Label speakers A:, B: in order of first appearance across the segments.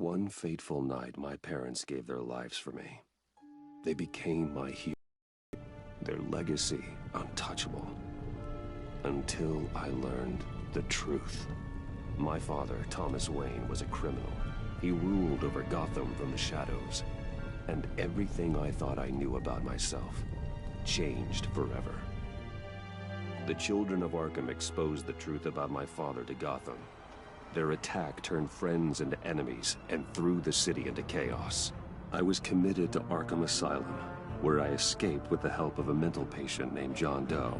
A: one fateful night, my parents gave their lives for me. They became my hero, their legacy untouchable. Until I learned the truth. My father, Thomas Wayne, was a criminal. He ruled over Gotham from the shadows. And everything I thought I knew about myself changed forever. The children of Arkham exposed the truth about my father to Gotham. Their attack turned friends into enemies and threw the city into chaos. I was committed to Arkham Asylum, where I escaped with the help of a mental patient named John Doe.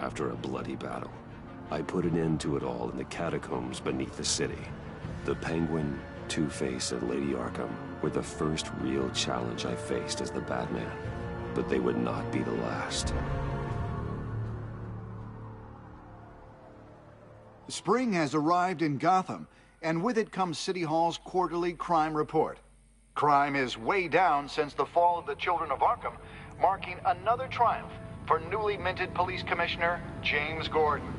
A: After a bloody battle, I put an end to it all in the catacombs beneath the city. The Penguin, Two-Face, and Lady Arkham were the first real challenge I faced as the Batman, but they would not be the last.
B: Spring has arrived in Gotham, and with it comes City Hall's quarterly crime report. Crime is way down since the fall of the Children of Arkham, marking another triumph for newly minted Police Commissioner James Gordon.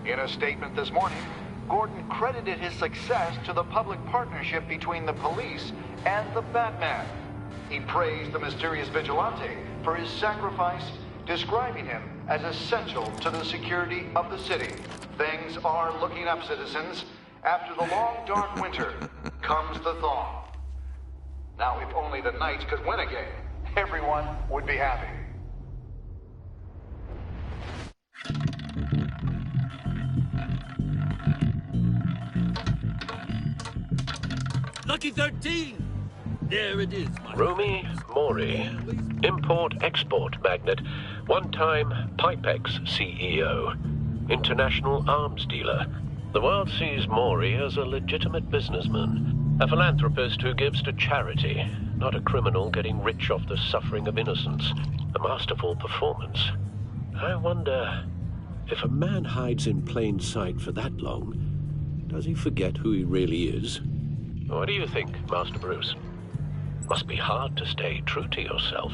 B: In a statement this morning, Gordon credited his success to the public partnership between the police and the Batman. He praised the mysterious vigilante for his sacrifice, describing him as essential to the security of the city. Things are looking up, citizens. After the long, dark winter comes the thaw. Now, if only the Knights could win again, everyone would be happy.
C: Lucky 13! There it is, my
D: Rumi Mori, import-export magnate, one-time Pipex CEO, international arms dealer. The world sees Mori as a legitimate businessman, a philanthropist who gives to charity, not a criminal getting rich off the suffering of innocence. A masterful performance. I wonder, if a man hides in plain sight for that long, does he forget who he really is? What do you think, Master Bruce? Must be hard to stay true to yourself.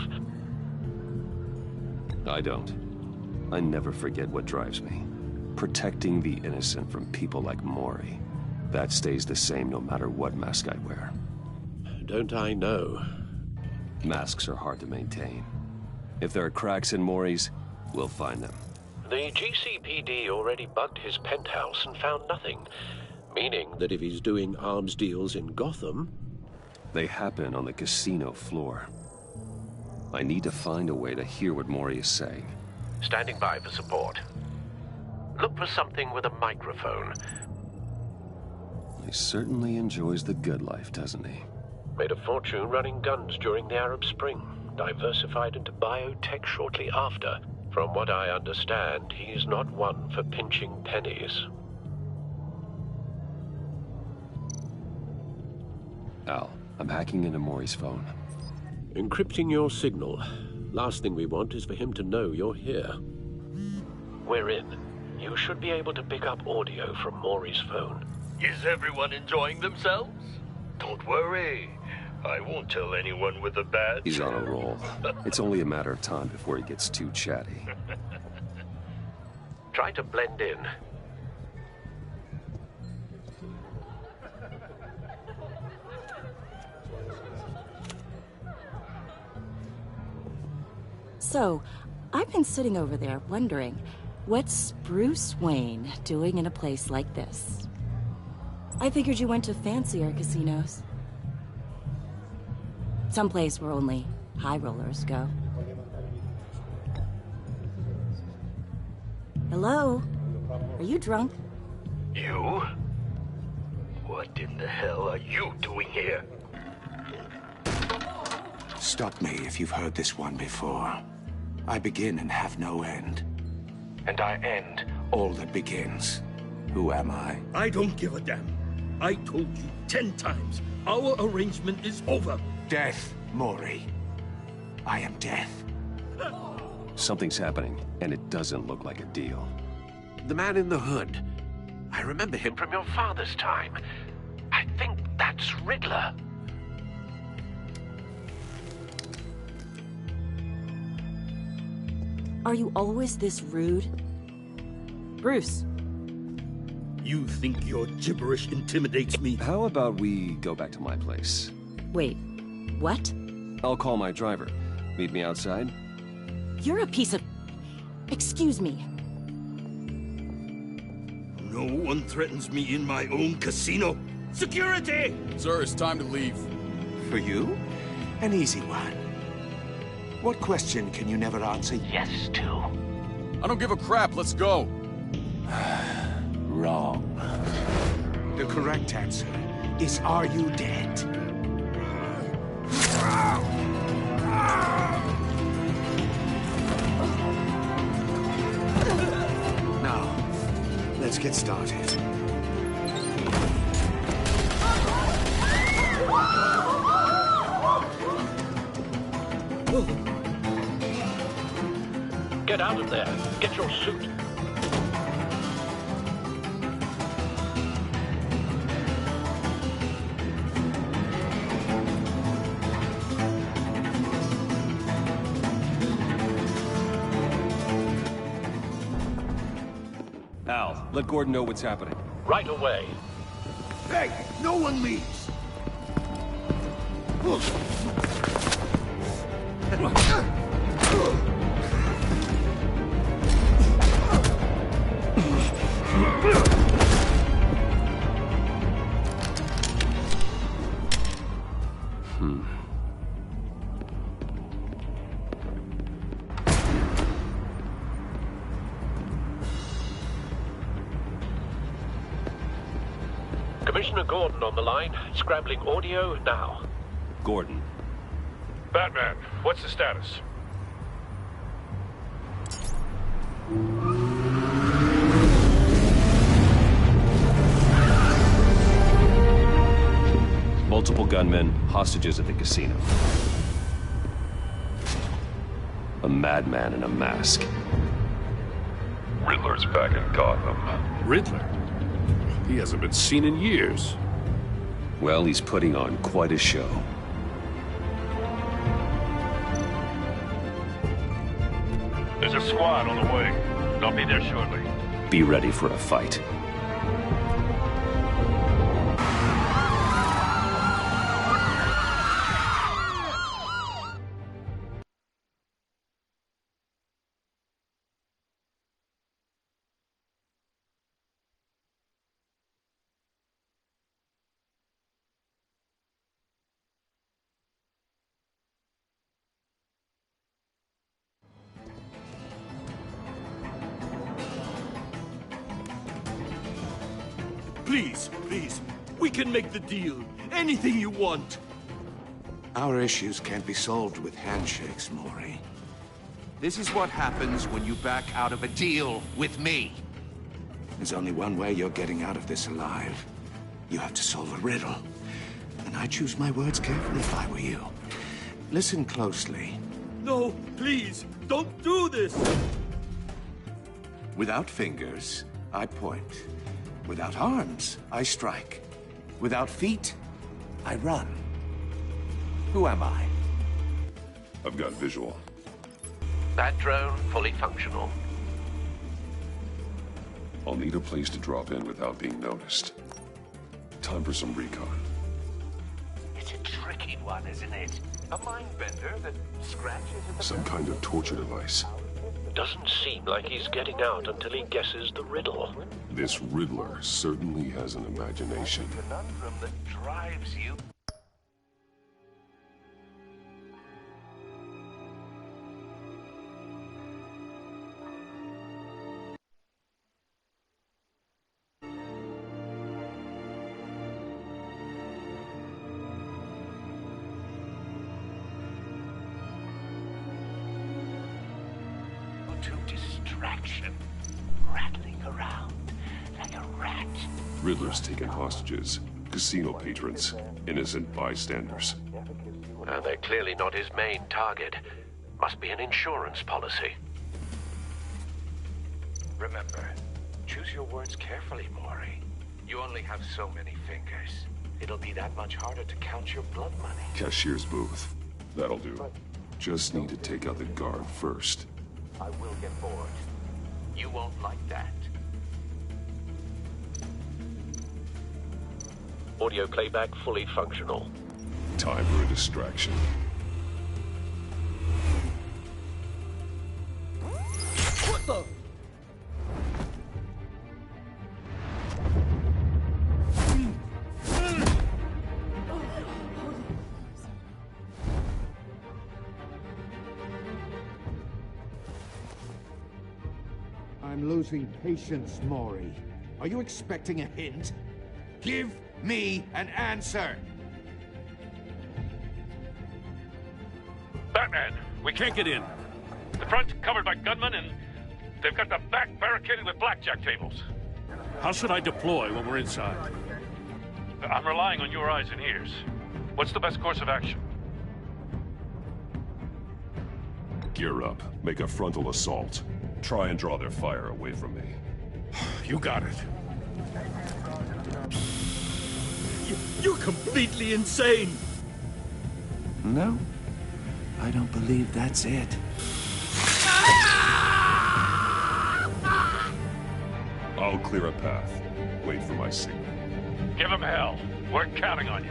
A: I don't. I never forget what drives me. Protecting the innocent from people like Mori. That stays the same no matter what mask I wear.
D: Don't I know?
A: Masks are hard to maintain. If there are cracks in Mori's, we'll find them.
D: The GCPD already bugged his penthouse and found nothing. Meaning that if he's doing arms deals in Gotham...
A: They happen on the casino floor. I need to find a way to hear what Mori is saying.
D: Standing by for support. Look for something with a microphone.
A: He certainly enjoys the good life, doesn't he?
D: Made a fortune running guns during the Arab Spring. Diversified into biotech shortly after. From what I understand, he's not one for pinching pennies.
A: Al, I'm hacking into Mori's phone.
D: Encrypting your signal. Last thing we want is for him to know you're here. We're in. You should be able to pick up audio from Mori's phone.
C: Is everyone enjoying themselves? Don't worry. I won't tell anyone with a badge.
A: He's on a roll. It's only a matter of time before he gets too chatty.
D: Try to blend in.
E: So, I've been sitting over there wondering, what's Bruce Wayne doing in a place like this? I figured you went to fancier casinos. Someplace where only high rollers go. Hello? Are you drunk?
C: You? What in the hell are you doing here?
F: Stop me if you've heard this one before. I begin and have no end. And I end all that begins. Who am I?
C: I don't give a damn. I told you 10 times. Our arrangement is over.
F: Death, Mori. I am death.
A: Something's happening, and it doesn't look like a deal.
D: The man in the hood. I remember him from your father's time. I think that's Riddler.
E: Are you always this rude? Bruce.
C: You think your gibberish intimidates me?
A: How about we go back to my place?
E: Wait, what?
A: I'll call my driver. Meet me outside?
E: You're a piece of... Excuse me.
C: No one threatens me in my own casino. Security!
G: Sir, it's time to leave.
F: For you? An easy one. What question can you never answer yes to?
G: I don't give a crap, let's go.
F: Wrong. The correct answer is, are you dead? Now, let's get started.
D: Get out of there. Get your suit.
A: Al, let Gordon know what's happening.
D: Right away.
C: Hey, no one leaves!
D: Commissioner Gordon on the line. Scrambling audio now.
A: Gordon.
H: Batman, what's the status?
A: Multiple gunmen, hostages at the casino. A madman in a mask.
H: Riddler's back in Gotham.
I: Riddler? He hasn't been seen in years.
A: Well, he's putting on quite a show.
H: There's a squad on the way. They'll be there shortly.
A: Be ready for a fight.
C: Please, please, we can make the deal. Anything you want.
F: Our issues can't be solved with handshakes, Maury.
J: This is what happens when you back out of a deal with me.
F: There's only one way you're getting out of this alive. You have to solve a riddle. And I choose my words carefully if I were you. Listen closely.
C: No, please, don't do this!
F: Without fingers, I point. Without arms, I strike. Without feet, I run. Who am I?
H: I've got visual.
D: That drone fully functional.
H: I'll need a place to drop in without being noticed. Time for some recon.
J: It's a tricky one, isn't it? A mind bender that scratches at the...
H: Some kind of torture device.
D: Doesn't seem like he's getting out until he guesses the riddle.
H: This Riddler certainly has an imagination.
J: conundrum that drives you. To distraction, rattling around like a rat.
H: Riddler's taken hostages, casino patrons, innocent bystanders.
D: They're clearly not his main target. Must be an insurance policy.
J: Remember, choose your words carefully, Maury. You only have so many fingers. It'll be that much harder to count your blood money.
H: Cashier's booth. That'll do. Just need to take out the guard first.
J: I will get bored. You won't like that.
D: audio playback fully functional.
H: Time for a distraction.
G: What the?
F: I'm losing patience, Maury. Are you expecting a hint? Give me an answer!
C: Batman, we can't get in. The front's covered by gunmen, and they've got the back barricaded with blackjack tables.
I: How should I deploy when we're inside?
C: I'm relying on your eyes and ears. What's the best course of action?
H: Gear up. Make a frontal assault. Try and draw their fire away from me.
I: You got it. You're completely insane!
F: No, I don't believe that's it.
H: I'll clear a path. Wait for my signal.
C: Give him hell. We're counting on you.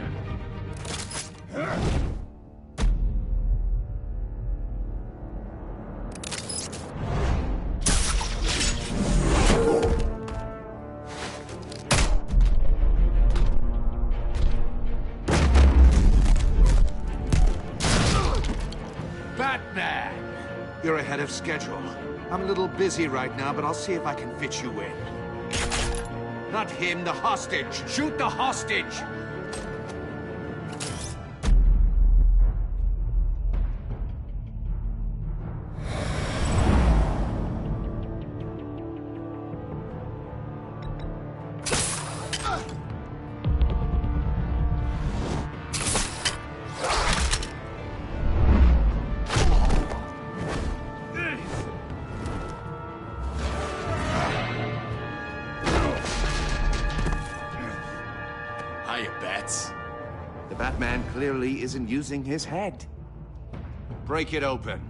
F: Batman! You're ahead of schedule. I'm a little busy right now, but I'll see if I can fit you in. Not him, the hostage! Shoot the hostage!
G: Hiya, Bats.
F: The Batman clearly isn't using his head. Break it open.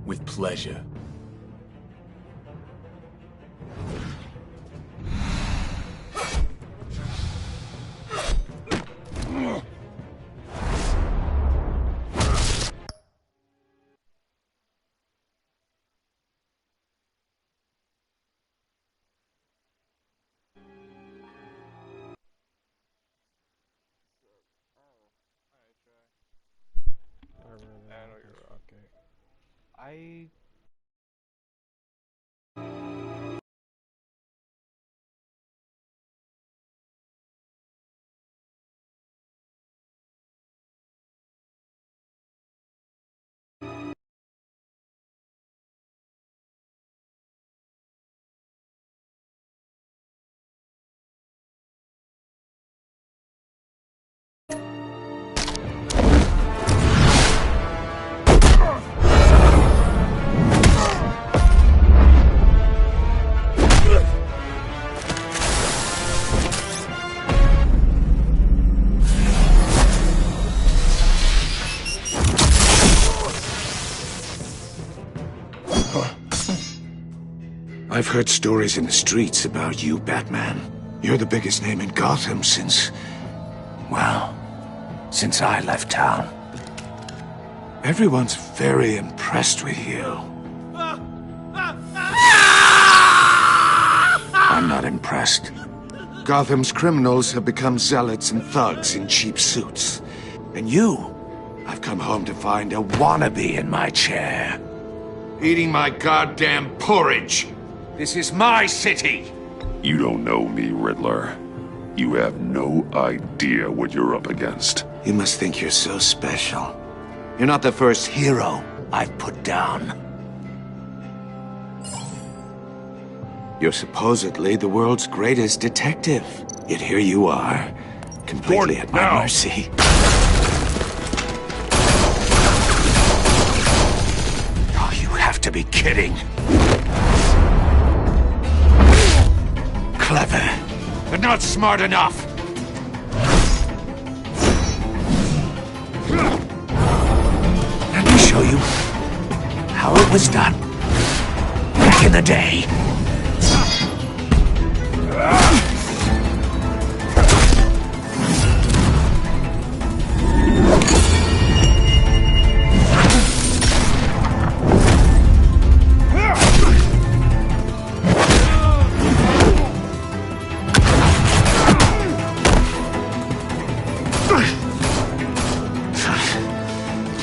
G: With pleasure.
K: I
F: I've heard stories in the streets about you, Batman. You're the biggest name in Gotham since... well, since I left town. Everyone's very impressed with you. I'm not impressed. Gotham's criminals have become zealots and thugs in cheap suits. And you, I've come home to find a wannabe in my chair. Eating my goddamn porridge. This is my city!
H: You don't know me, Riddler. You have no idea what you're up against.
F: You must think you're so special. You're not the first hero I've put down. You're supposedly the world's greatest detective. Yet here you are, completely at my mercy. Oh, you have to be kidding. Clever, but not smart enough. Let me show you how it was done back in the day.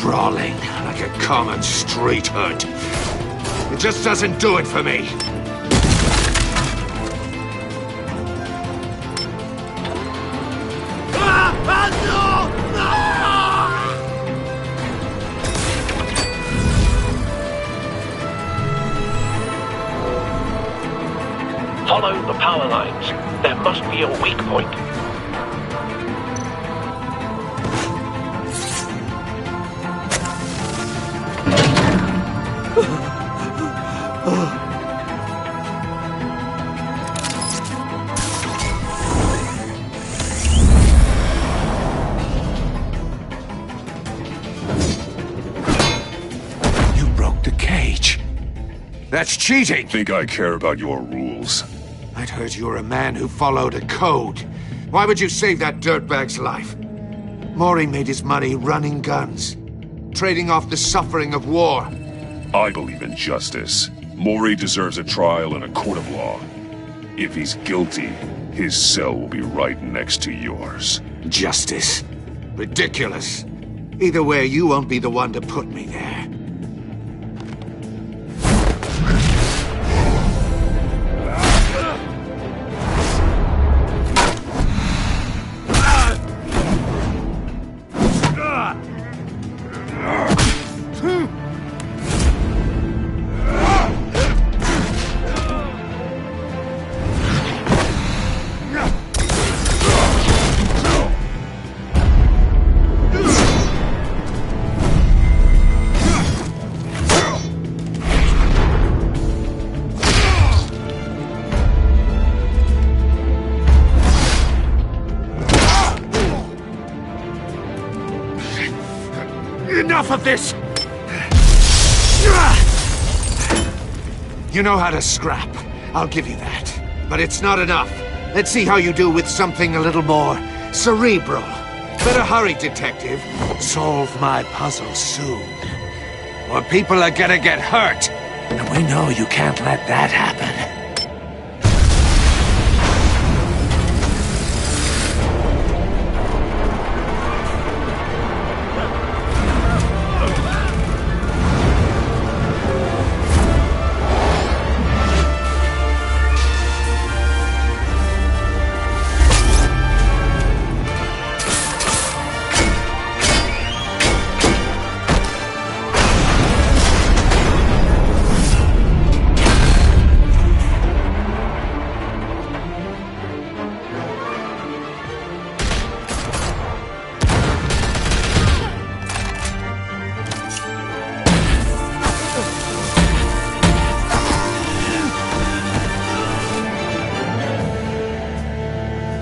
F: Brawling like a common street hood. It just doesn't do it for me.
D: Follow the power lines. There must be a weak point.
F: You broke the cage. That's cheating.
H: Think I care about your rules?
F: I'd heard you were a man who followed a code. Why would you save that dirtbag's life? Mori made his money running guns, trading off the suffering of war.
H: I believe in justice. Mori deserves a trial in a court of law. If he's guilty, his cell will be right next to yours.
F: Justice? Ridiculous. Either way, you won't be the one to put me there. Enough of this! You know how to scrap. I'll give you that. But it's not enough. Let's see how you do with something a little more cerebral. Better hurry, detective. Solve my puzzle soon. Or people are gonna get hurt. And we know you can't let that happen.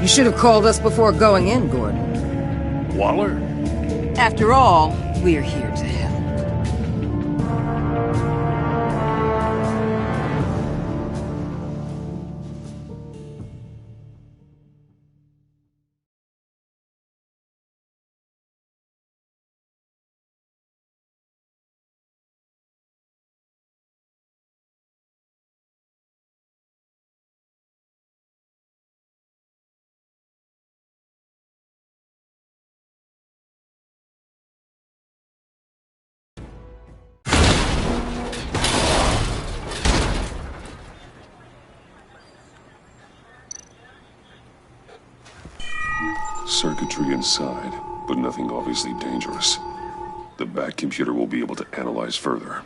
K: You should have called us before going in, Gordon.
I: Waller?
K: After all, we're here to help.
H: Circuitry inside, but nothing obviously dangerous. The back computer will be able to analyze further.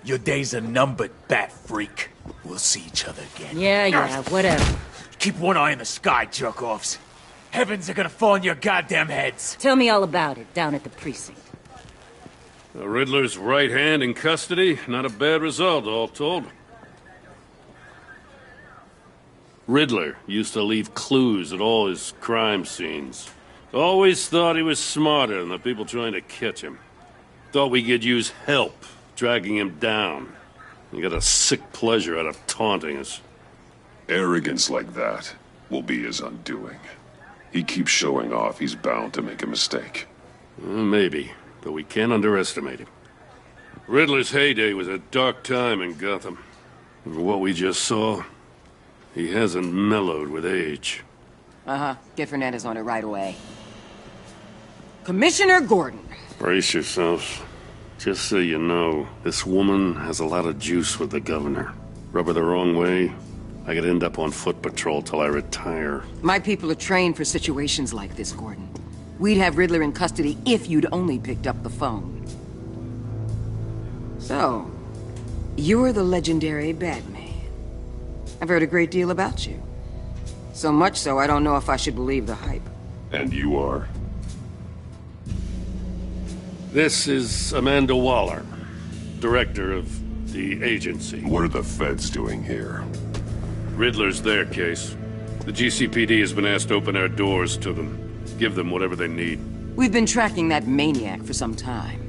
G: Your days are numbered, bat freak. We'll see each other again.
K: Yeah, whatever.
G: Keep one eye in the sky, jerk-offs. Heavens are gonna fall on your goddamn heads.
K: Tell me all about it, down at the precinct.
I: The Riddler's right hand in custody. Not a bad result, all told. Riddler used to leave clues at all his crime scenes. Always thought he was smarter than the people trying to catch him. Thought we could use help dragging him down. He got a sick pleasure out of taunting us.
H: Arrogance like that will be his undoing. He keeps showing off, he's bound to make a mistake.
I: Maybe, but we can't underestimate him. Riddler's heyday was a dark time in Gotham. From what we just saw, he hasn't mellowed with age.
K: Uh-huh. Get Fernandez on it right away. Commissioner Gordon.
I: Brace yourselves. Just so you know, this woman has a lot of juice with the governor. Rub her the wrong way, I could end up on foot patrol till I retire.
K: My people are trained for situations like this, Gordon. We'd have Riddler in custody if you'd only picked up the phone. So, you're the legendary Batman. I've heard a great deal about you. So much so, I don't know if I should believe the hype.
H: And you are?
I: This is Amanda Waller, director of the agency.
H: What are the feds doing here?
I: Riddler's their case. The GCPD has been asked to open our doors to them. Give them whatever they need.
K: We've been tracking that maniac for some time.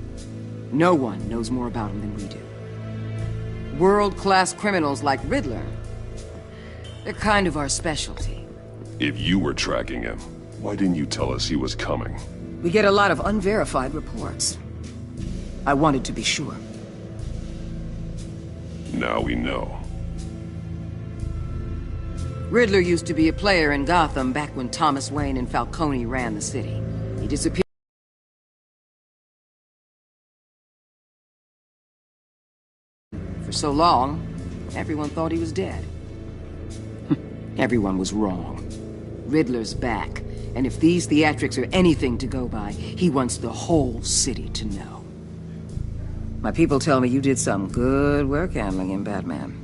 K: No one knows more about him than we do. World-class criminals like Riddler, they're kind of our specialty.
H: If you were tracking him, why didn't you tell us he was coming?
K: We get a lot of unverified reports. I wanted to be sure.
H: Now we know.
K: Riddler used to be a player in Gotham back when Thomas Wayne and Falcone ran the city. He disappeared for so long, everyone thought he was dead. Everyone was wrong. Riddler's back, and if these theatrics are anything to go by, he wants the whole city to know. My people tell me you did some good work handling him, Batman.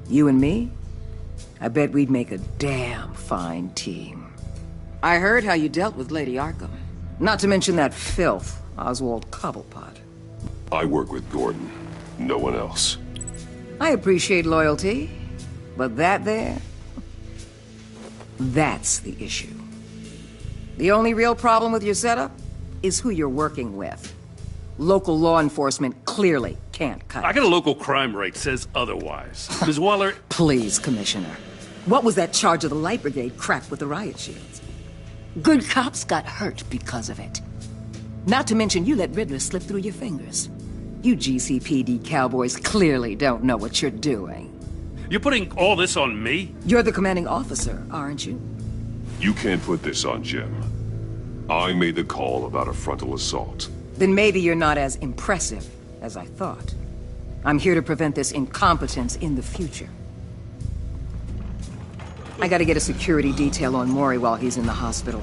K: You and me? I bet we'd make a damn fine team. I heard how you dealt with Lady Arkham. Not to mention that filth, Oswald Cobblepot.
H: I work with Gordon. No one else.
K: I appreciate loyalty, but that there... that's the issue. The only real problem with your setup is who you're working with. Local law enforcement clearly can't cut it.
I: I got a local crime rate says otherwise. Ms. Waller...
K: Please, Commissioner. What was that charge of the Light Brigade crap with the riot shields? Good cops got hurt because of it. Not to mention you let Riddler slip through your fingers. You GCPD cowboys clearly don't know what you're doing.
I: You're putting all this on me?
K: You're the commanding officer, aren't you?
H: You can't put this on Jim. I made the call about a frontal assault.
K: Then maybe you're not as impressive as I thought. I'm here to prevent this incompetence in the future. I gotta get a security detail on Maury while he's in the hospital.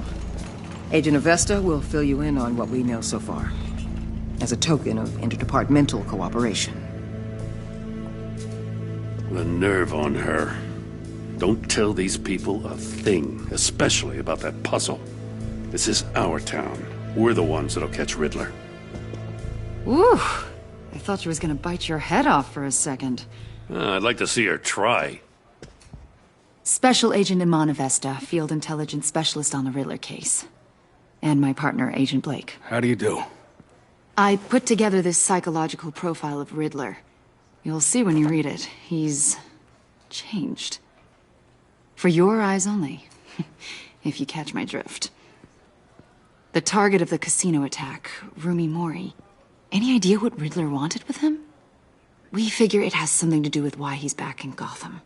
K: Agent Avesta will fill you in on what we know so far, as a token of interdepartmental cooperation.
I: The nerve on her. Don't tell these people a thing, especially about that puzzle. This is our town. We're the ones that'll catch Riddler.
L: Ooh, I thought she was gonna bite your head off for a second.
I: I'd like to see her try.
L: Special Agent Iman Avesta, Field Intelligence Specialist on the Riddler case. And my partner, Agent Blake.
G: How do you do?
L: I put together this psychological profile of Riddler. You'll see when you read it. He's... changed. For your eyes only, if you catch my drift. The target of the casino attack, Rumi Mori. Any idea what Riddler wanted with him? We figure it has something to do with why he's back in Gotham.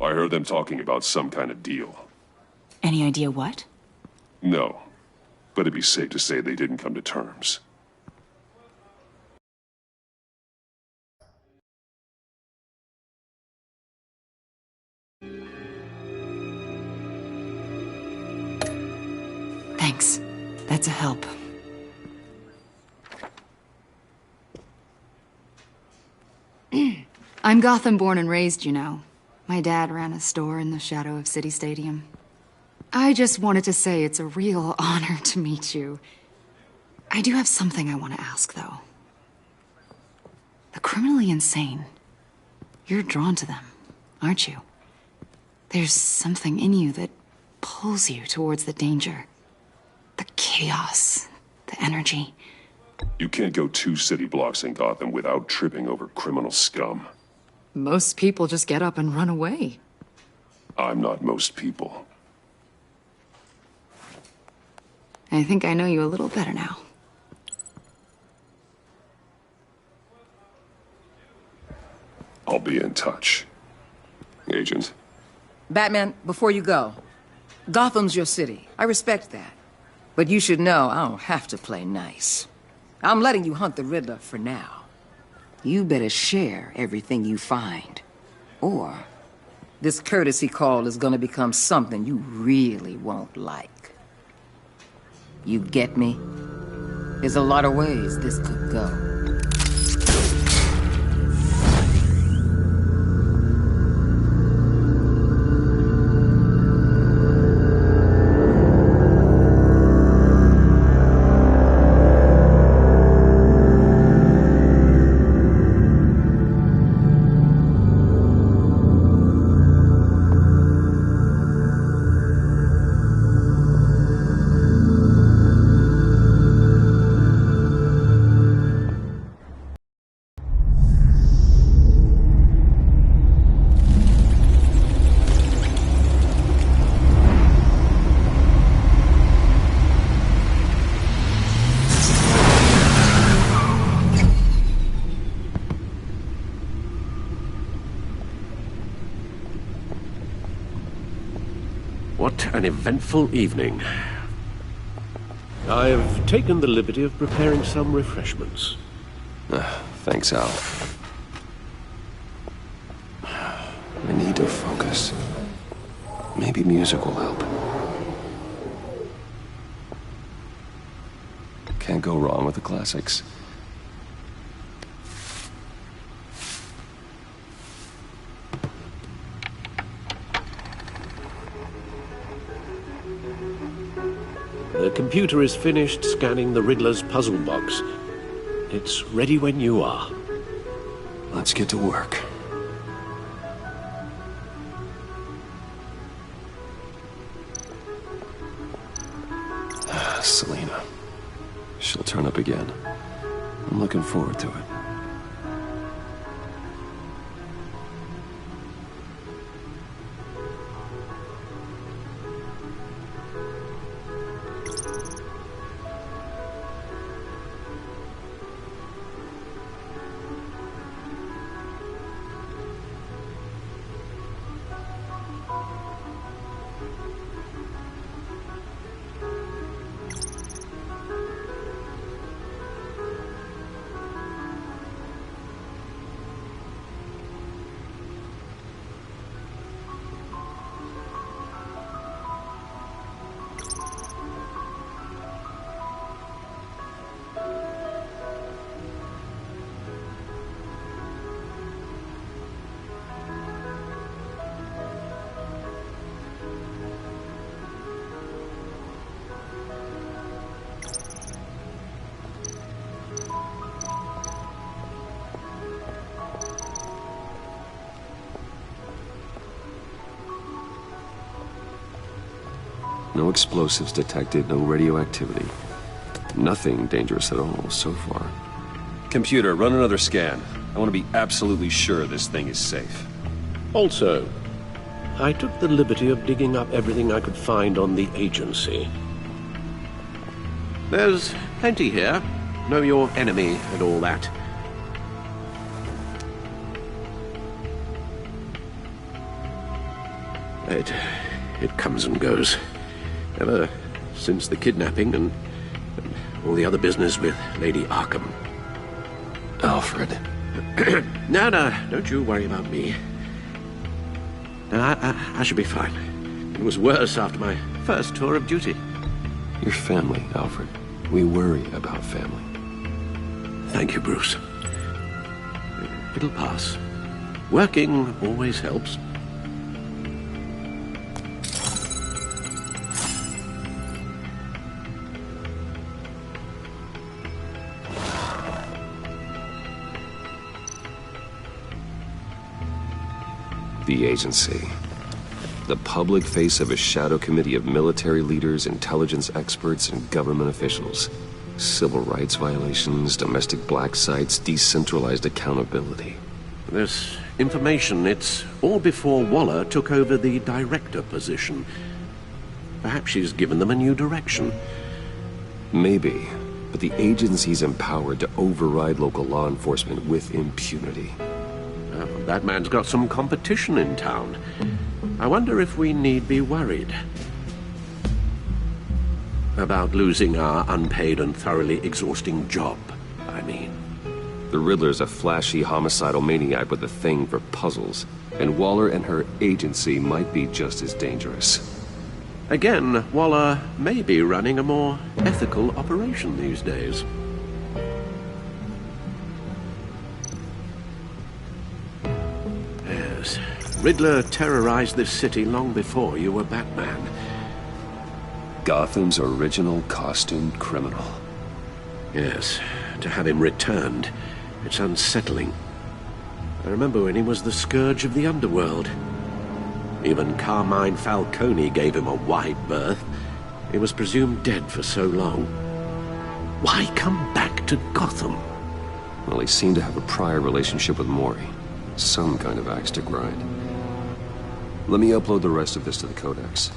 H: I heard them talking about some kind of deal.
L: Any idea what?
H: No, but it'd be safe to say they didn't come to terms.
L: Thanks. That's a help. I'm Gotham born and raised, you know. My dad ran a store in the shadow of City Stadium. I just wanted to say it's a real honor to meet you. I do have something I want to ask, though. The criminally insane. You're drawn to them, aren't you? There's something in you that pulls you towards the danger. The chaos, the energy.
H: You can't go 2 city blocks in Gotham without tripping over criminal scum.
L: Most people just get up and run away.
H: I'm not most people.
L: I think I know you a little better now.
H: I'll be in touch. Agent.
K: Batman, before you go, Gotham's your city. I respect that. But you should know I don't have to play nice. I'm letting you hunt the Riddler for now. You better share everything you find. Or this courtesy call is gonna become something you really won't like. You get me? There's a lot of ways this could go.
D: What an eventful evening. I've taken the liberty of preparing some refreshments.
A: Thanks, Al. I need to focus. Maybe music will help. Can't go wrong with the classics.
D: The computer is finished scanning the Riddler's puzzle box. It's ready when you are.
A: Let's get to work. Selena. She'll turn up again. I'm looking forward to it. No explosives detected, no radioactivity. Nothing dangerous at all so far. Computer, run another scan. I want to be absolutely sure this thing is safe.
D: Also, I took the liberty of digging up everything I could find on the agency. There's plenty here. Know your enemy and all that. It comes and goes. Ever since the kidnapping and all the other business with Lady Arkham.
A: Alfred.
D: No, don't you worry about me. No, I should be fine. It was worse after my first tour of duty.
A: Your family, Alfred. We worry about family.
D: Thank you, Bruce. It'll pass. Working always helps.
A: The agency. The public face of a shadow committee of military leaders, intelligence experts, and government officials. Civil rights violations, domestic black sites, decentralized accountability.
D: This information. It's all before Waller took over the director position. Perhaps she's given them a new direction.
A: Maybe, but the agency's empowered to override local law enforcement with impunity.
D: Well, Batman's got some competition in town. I wonder if we need be worried about losing our unpaid and thoroughly exhausting job, I mean.
A: The Riddler's a flashy homicidal maniac with a thing for puzzles, and Waller and her agency might be just as dangerous.
D: Again, Waller may be running a more ethical operation these days. Yes, Riddler terrorized this city long before you were Batman.
A: Gotham's original costumed criminal.
D: Yes, to have him returned, it's unsettling. I remember when he was the scourge of the underworld. Even Carmine Falcone gave him a wide berth. He was presumed dead for so long. Why come back to Gotham?
A: Well, he seemed to have a prior relationship with Mori. Some kind of axe to grind. Let me upload the rest of this to the Codex.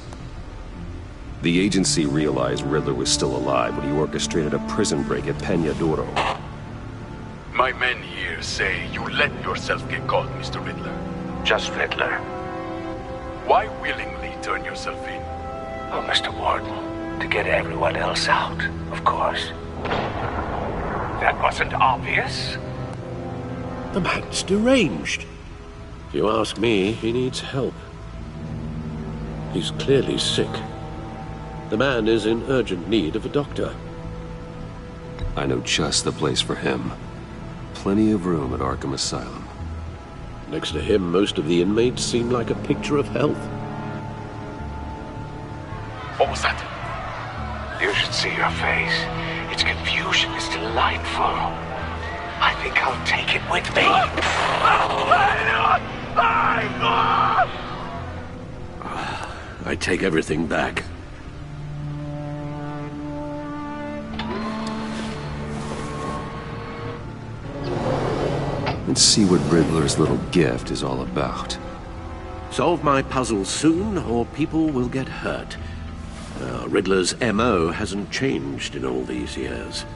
A: The agency realized Riddler was still alive when he orchestrated a prison break at Peña Duro.
M: My men here say you let yourself get caught, Mr. Riddler.
J: Just Riddler.
M: Why willingly turn yourself in?
J: Oh, Mr. Warden, to get everyone else out, of course. That wasn't obvious.
D: The man's deranged. If you ask me, he needs help. He's clearly sick. The man is in urgent need of a doctor.
A: I know just the place for him. Plenty of room at Arkham Asylum.
D: Next to him, most of the inmates seem like a picture of health.
M: What was that?
J: You should see your face. Its confusion is delightful. I think I'll take it with me.
D: I take everything back.
A: Let's see what Riddler's little gift is all about.
D: Solve my puzzle soon, or people will get hurt. Riddler's M.O. hasn't changed in all these years.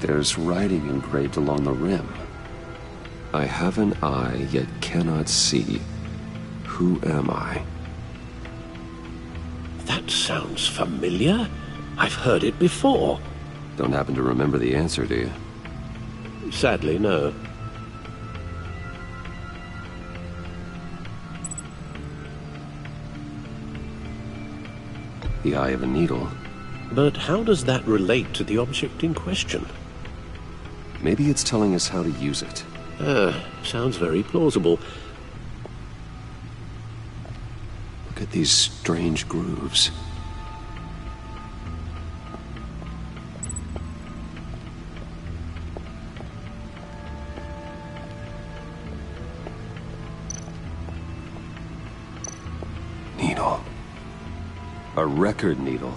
A: There's writing engraved along the rim. I have an eye, yet cannot see. Who am I?
D: That sounds familiar. I've heard it before.
A: Don't happen to remember the answer, do you?
D: Sadly, no.
A: The eye of a needle.
D: But how does that relate to the object in question?
A: Maybe it's telling us how to use it.
D: Sounds very plausible.
A: Look at these strange grooves. Needle. A record needle.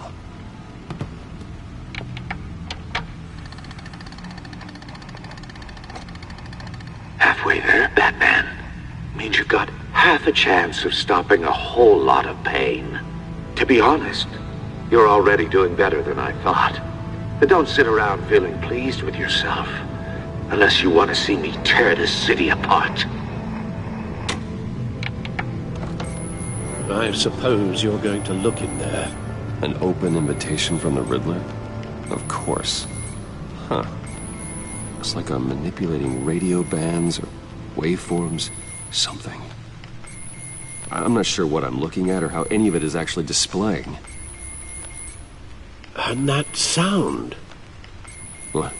J: Halfway there, Batman. Means you've got half a chance of stopping a whole lot of pain. To be honest, you're already doing better than I thought. But don't sit around feeling pleased with yourself. Unless you want to see me tear this city apart.
D: I suppose you're going to look in there.
A: An open invitation from the Riddler? Of course. Huh. Looks like I'm manipulating radio bands or waveforms. Something. I'm not sure what I'm looking at or how any of it is actually displaying.
D: And that sound?
A: What?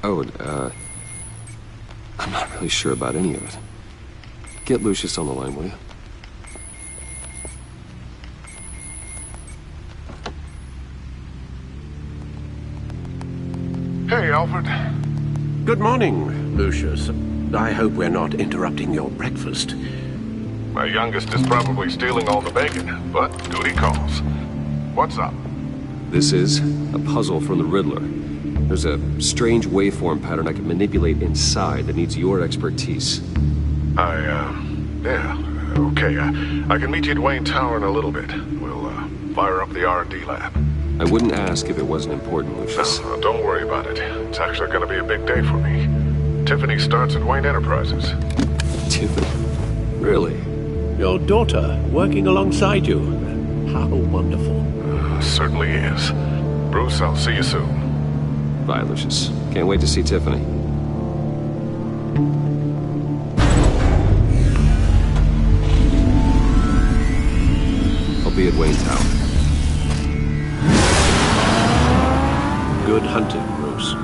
A: Oh, I'm not really sure about any of it. Get Lucius on the line, will you?
B: Hey,
N: Alfred.
O: Good morning, Lucius. I hope we're not interrupting your breakfast.
N: My youngest is probably stealing all the bacon, but duty calls. What's up?
A: This is a puzzle from the Riddler. There's a strange waveform pattern I can manipulate inside that needs your expertise.
N: Yeah, okay. I can meet you at Wayne Tower in a little bit. We'll, fire up the R&D lab.
A: I wouldn't ask if it wasn't important, Lucius.
N: No, don't worry about it. It's actually gonna be a big day for me. Tiffany starts at Wayne Enterprises.
A: Tiffany? Really?
O: Your daughter, working alongside you. How wonderful.
N: Certainly is. Bruce, I'll see you soon.
A: Bye, Lucius. Can't wait to see Tiffany. I'll be at Wayne Tower.
O: Good hunting, Bruce.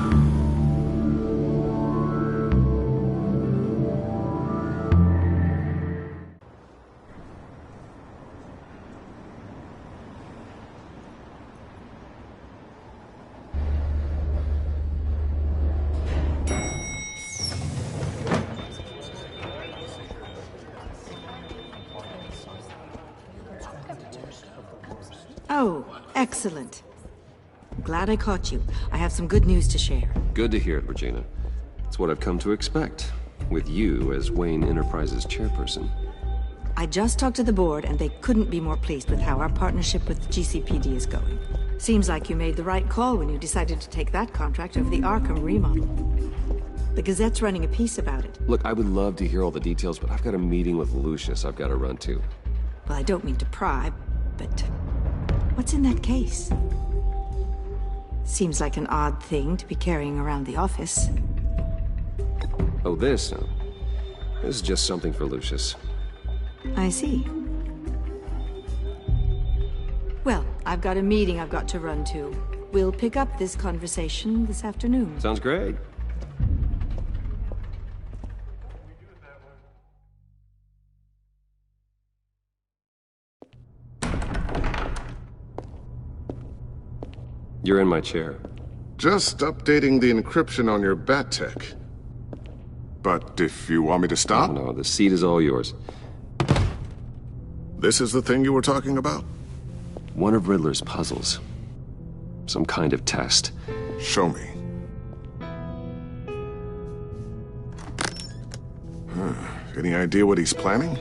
P: Oh, excellent. Glad I caught you. I have some good news to share.
A: Good to hear it, Regina. It's what I've come to expect, with you as Wayne Enterprises chairperson.
P: I just talked to the board, and they couldn't be more pleased with how our partnership with GCPD is going. Seems like you made the right call when you decided to take that contract over the Arkham remodel. The Gazette's running a piece about it.
A: Look, I would love to hear all the details, but I've got a meeting with Lucius I've got to run to.
P: Well, I don't mean to pry, but what's in that case? Seems like an odd thing to be carrying around the office.
A: Oh, this? No. This is just something for Lucius.
P: I see. Well, I've got a meeting I've got to run to. We'll pick up this conversation this afternoon.
A: Sounds great. You're in my chair.
N: Just updating the encryption on your bat tech. But if you want me to stop?
A: No, the seat is all yours.
N: This is the thing you were talking about?
A: One of Riddler's puzzles. Some kind of test.
N: Show me. Any idea what he's planning?